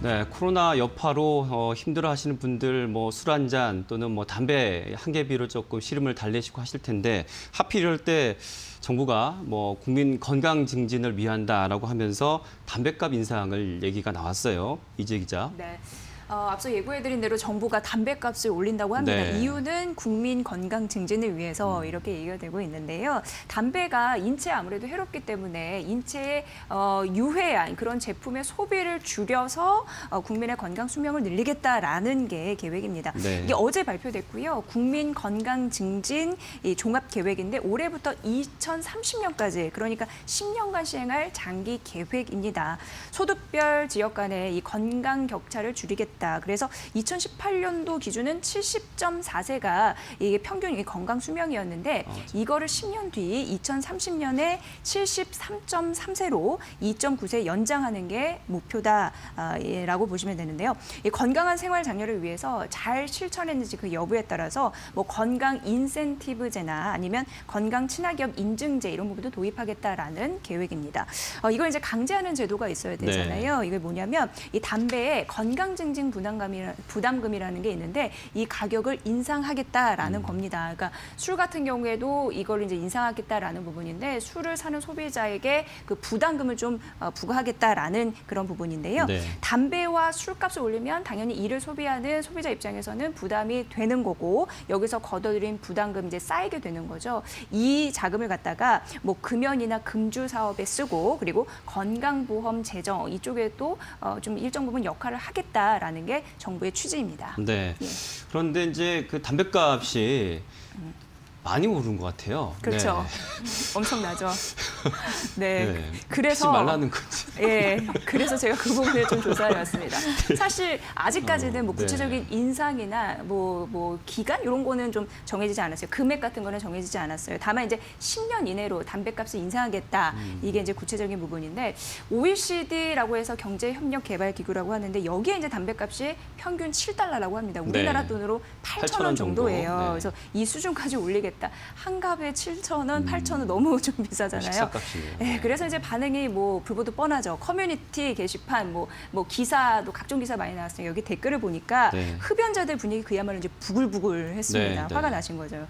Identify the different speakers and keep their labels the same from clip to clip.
Speaker 1: 네, 코로나 여파로 힘들어하시는 분들 뭐 술 한 잔 또는 뭐 담배 한 개비로 조금 시름을 달래시고 하실 텐데 하필 이럴 때 정부가 뭐 국민 건강 증진을 위한다라고 하면서 담배값 인상을 얘기가 나왔어요. 이재 기자.
Speaker 2: 네. 앞서 예고해드린 대로 정부가 담배값을 올린다고 합니다.
Speaker 1: 네.
Speaker 2: 이유는 국민 건강 증진을 위해서 이렇게 얘기가 되고 있는데요. 담배가 인체에 아무래도 해롭기 때문에 인체에 유해한 그런 제품의 소비를 줄여서 국민의 건강 수명을 늘리겠다라는 게 계획입니다.
Speaker 1: 네.
Speaker 2: 이게 어제 발표됐고요. 국민 건강 증진 이 종합 계획인데 올해부터 2030년까지 그러니까 10년간 시행할 장기 계획입니다. 소득별 지역 간의 이 건강 격차를 줄이겠다. 그래서 2018년도 기준은 70.4세가 이게 평균 건강 수명이었는데 이거를 10년 뒤 2030년에 73.3세로 2.9세 연장하는 게 목표다라고 보시면 되는데요. 이 건강한 생활 장려를 위해서 잘 실천했는지 그 여부에 따라서 뭐 건강 인센티브제나 아니면 건강 친화기업 인증제 이런 부분도 도입하겠다라는 계획입니다. 이걸 이제 강제하는 제도가 있어야 되잖아요. 이게 뭐냐면 이 담배에 건강 증진 부담금이라는 게 있는데 이 가격을 인상하겠다라는 겁니다. 그러니까 술 같은 경우에도 이걸 이제 인상하겠다라는 부분인데 술을 사는 소비자에게 그 부담금을 좀 부과하겠다라는 그런 부분인데요.
Speaker 1: 네.
Speaker 2: 담배와 술값을 올리면 당연히 이를 소비하는 소비자 입장에서는 부담이 되는 거고 여기서 걷어들인 부담금 이제 쌓이게 되는 거죠. 이 자금을 갖다가 뭐 금연이나 금주 사업에 쓰고 그리고 건강보험 재정 이쪽에 또 좀 일정 부분 역할을 하겠다라는 게 정부의 취지입니다.
Speaker 1: 네.
Speaker 2: 예.
Speaker 1: 그런데 이제 그 담배값이 많이 오른 것 같아요.
Speaker 2: 그렇죠. 엄청나죠. 네.
Speaker 1: 네.
Speaker 2: 그래서
Speaker 1: 하지 말라는 건지.
Speaker 2: 예. 그래서 제가 그 부분을 좀 조사해 왔습니다. 사실 아직까지는 뭐 구체적인
Speaker 1: 네.
Speaker 2: 인상이나 뭐 기간 이런 거는 좀 정해지지 않았어요. 금액 같은 거는 정해지지 않았어요. 다만 이제 10년 이내로 담배값을 인상하겠다. 이게 이제 구체적인 부분인데 OECD라고 해서 경제협력개발기구라고 하는데 여기에 이제 담배값이 평균 7달러라고 합니다. 우리나라
Speaker 1: 네.
Speaker 2: 돈으로 8,000원
Speaker 1: 8,000원
Speaker 2: 정도예요.
Speaker 1: 정도. 네.
Speaker 2: 그래서 이 수준까지 올리겠다. 한 갑에 7,000원, 8,000원 너무 좀 비싸잖아요.
Speaker 1: 식사값이네요.
Speaker 2: 네, 그래서 이제 반응이 뭐 불보듯 뻔하죠. 커뮤니티 게시판, 뭐 기사도 각종 기사 많이 나왔어요. 여기 댓글을 보니까
Speaker 1: 네.
Speaker 2: 흡연자들 분위기 그야말로 이제 부글부글했습니다.
Speaker 1: 네,
Speaker 2: 화가
Speaker 1: 네.
Speaker 2: 나신 거죠.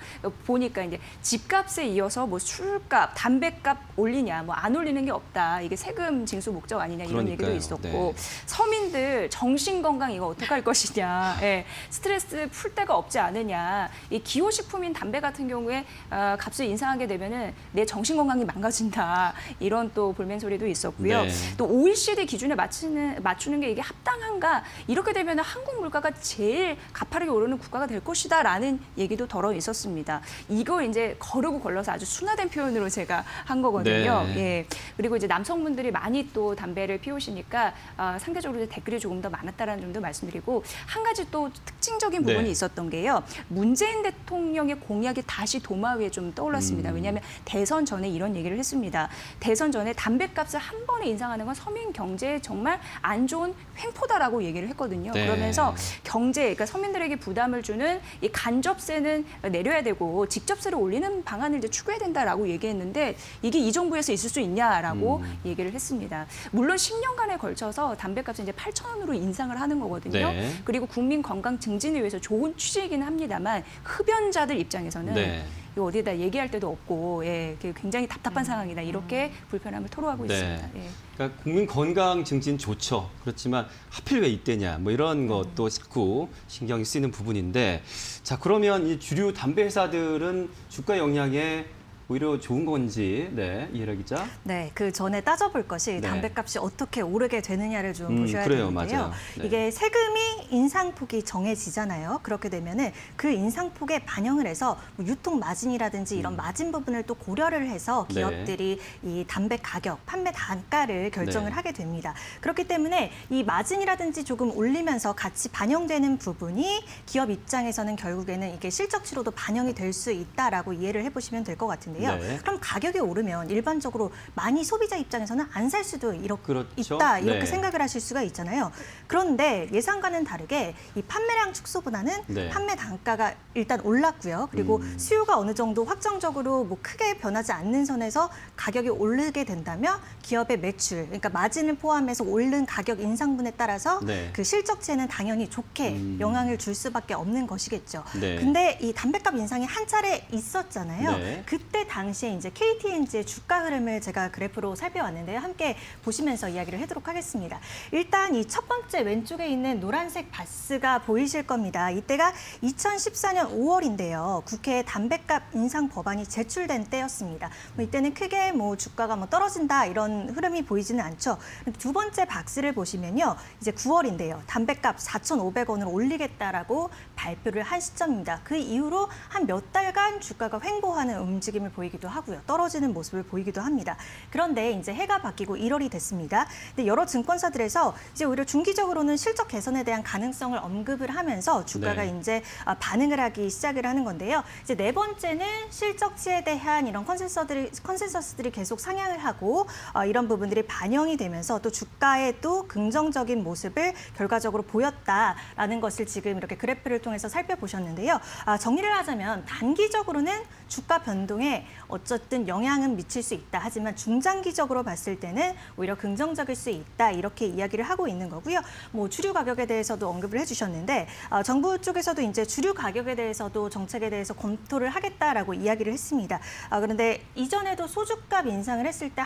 Speaker 2: 보니까 이제 집값에 이어서 뭐 술값, 담배값 올리냐, 뭐 안 올리는 게 없다. 이게 세금 징수 목적 아니냐 이런
Speaker 1: 그러니까요.
Speaker 2: 얘기도 있었고
Speaker 1: 네.
Speaker 2: 서민들 정신 건강 이거 어떻게 할 것이냐, 예, 스트레스 풀 데가 없지 않으냐. 이 기호식품인 담배 같은 경우에 값을 인상하게 되면은 내 정신 건강이 망가진다. 이런 또 볼멘 소리도 있었고요.
Speaker 1: 네.
Speaker 2: 또 OECD 기준에 맞추는 게 이게 합당한가? 이렇게 되면 한국 물가가 제일 가파르게 오르는 국가가 될 것이다라는 얘기도 덜어 있었습니다. 이거 이제 거르고 걸러서 아주 순화된 표현으로 제가 한 거거든요.
Speaker 1: 네.
Speaker 2: 예. 그리고 이제 남성분들이 많이 또 담배를 피우시니까 상대적으로 이제 댓글이 조금 더 많았다라는 점도 말씀드리고 한 가지 또 특징적인 부분이
Speaker 1: 네.
Speaker 2: 있었던 게요. 문재인 대통령의 공약이 다시 도마 위에 좀 떠올랐습니다. 왜냐하면 대선 전에 이런 얘기를 했습니다. 대선 전에 담배값을 한 번에 인상하는 건 서민 경제에 정말 안 좋은 횡포다라고 얘기를 했거든요.
Speaker 1: 네.
Speaker 2: 그러면서 경제, 그러니까 서민들에게 부담을 주는 이 간접세는 내려야 되고 직접세를 올리는 방안을 이제 추구해야 된다라고 얘기했는데 이게 이 정부에서 있을 수 있냐라고 얘기를 했습니다. 물론 10년간에 걸쳐서 담배값을 이제 8,000원으로 인상을 하는 거거든요.
Speaker 1: 네.
Speaker 2: 그리고 국민 건강 증진을 위해서 좋은 취지이기는 합니다만 흡연자들 입장에서는
Speaker 1: 네.
Speaker 2: 이거 어디에다 얘기할 데도 없고 예, 굉장히 답답한 상황이다. 이렇게 불편함을 토로하고
Speaker 1: 네.
Speaker 2: 있습니다. 예.
Speaker 1: 그러니까 국민 건강 증진 좋죠. 그렇지만 하필 왜 이때냐 뭐 이런 것도 자꾸 신경이 쓰이는 부분인데 자 그러면 이 주류 담배 회사들은 주가 영향에 오히려 좋은 건지 이해라 기자.
Speaker 3: 네, 그 전에 따져볼 것이
Speaker 1: 네.
Speaker 3: 담배값이 어떻게 오르게 되느냐를 좀 보셔야
Speaker 1: 그래요,
Speaker 3: 되는데요.
Speaker 1: 맞아요. 네.
Speaker 3: 이게 세금이 인상폭이 정해지잖아요. 그렇게 되면은 그 인상폭에 반영을 해서 뭐 유통 마진이라든지 이런 마진 부분을 또 고려를 해서
Speaker 1: 네.
Speaker 3: 기업들이 이 담배 가격, 판매 단가를 결정을
Speaker 1: 네.
Speaker 3: 하게 됩니다. 그렇기 때문에 이 마진이라든지 조금 올리면서 같이 반영되는 부분이 기업 입장에서는 결국에는 이게 실적치로도 반영이 될 수 있다라고 이해를 해보시면 될 것 같은데요. 건데요.
Speaker 1: 네.
Speaker 3: 그럼 가격이 오르면 일반적으로 많이 소비자 입장에서는 안 살 수도
Speaker 1: 그렇죠.
Speaker 3: 있다 이렇게
Speaker 1: 네.
Speaker 3: 생각을 하실 수가 있잖아요. 그런데 예상과는 다르게 이 판매량 축소보다는
Speaker 1: 네.
Speaker 3: 판매 단가가 일단 올랐고요. 그리고 수요가 어느 정도 확정적으로 뭐 크게 변하지 않는 선에서 가격이 오르게 된다면 기업의 매출, 그러니까 마진을 포함해서 오른 가격 인상분에 따라서
Speaker 1: 네.
Speaker 3: 그 실적치에는 당연히 좋게 영향을 줄 수밖에 없는 것이겠죠.
Speaker 1: 네.
Speaker 3: 근데 이 담배값 인상이 한 차례 있었잖아요.
Speaker 1: 네.
Speaker 3: 그때 당시에 이제 KTNG의 주가 흐름을 제가 그래프로 살펴왔는데요. 함께 보시면서 이야기를 하도록 하겠습니다. 일단 이 첫 번째 왼쪽에 있는 노란색 바스가 보이실 겁니다. 이때가 2014년 5월인데요. 국회에 담배값 인상 법안이 제출된 때였습니다. 뭐 이때는 크게 뭐 주가가 뭐 떨어진다 이런 흐름이 보이지는 않죠. 두 번째 박스를 보시면요. 이제 9월인데요. 담배값 4,500원으로 올리겠다라고 발표를 한 시점입니다. 그 이후로 한 몇 달간 주가가 횡보하는 움직임을 보이기도 하고요. 떨어지는 모습을 보이기도 합니다. 그런데 이제 해가 바뀌고 1월이 됐습니다. 근데 여러 증권사들에서 이제 오히려 중기적으로는 실적 개선에 대한 가능성을 언급을 하면서 주가가
Speaker 1: 네.
Speaker 3: 이제 반응을 하기 시작을 하는 건데요. 이제 네 번째는 실적치에 대한 이런 컨센서스들이 계속 상향을 하고 이런 부분들이 반영이 되면서 또 주가에도 긍정적인 모습을 결과적으로 보였다라는 것을 지금 이렇게 그래프를 통해서 살펴보셨는데요. 정리를 하자면 단기적으로는 주가 변동에 어쨌든 영향은 미칠 수 있다. 하지만 중장기적으로 봤을 때는 오히려 긍정적일 수 있다. 이렇게 이야기를 하고 있는 거고요. 뭐 주류 가격에 대해서도 언급을 해주셨는데 정부 쪽에서도 이제 주류 가격에 대해서도 정책에 대해서 검토를 하겠다라고 이야기를 했습니다. 그런데 이전에도 소주값 인상을 했을 때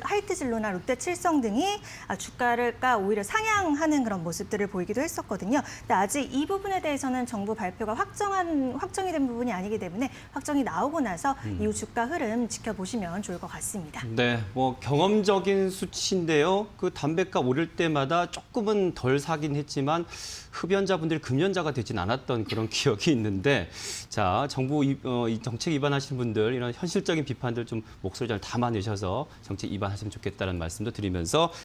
Speaker 3: 하이트진로나 롯데칠성 등이 주가가 오히려 상향하는 그런 모습들을 보이기도 했었거든요. 근데 아직 이 부분에 대해서는 정부 발표가 확정이 된 부분이 아니기 때문에 확정이 나오고 나서 이후 주가 흐름 지켜보시면 좋을 것 같습니다.
Speaker 1: 네, 뭐 경험적인 수치인데요. 그 담배값 오를 때마다 조금은 덜 사긴 했지만 흡연자분들이 금연자가 되진 않았던 그런 기억이 있는데, 자, 정부 이 정책 위반하시는 분들 이런 현실적인 비판들 좀 목소리 잘 담아내셔서 정책 위반하시면 좋겠다는 말씀도 드리면서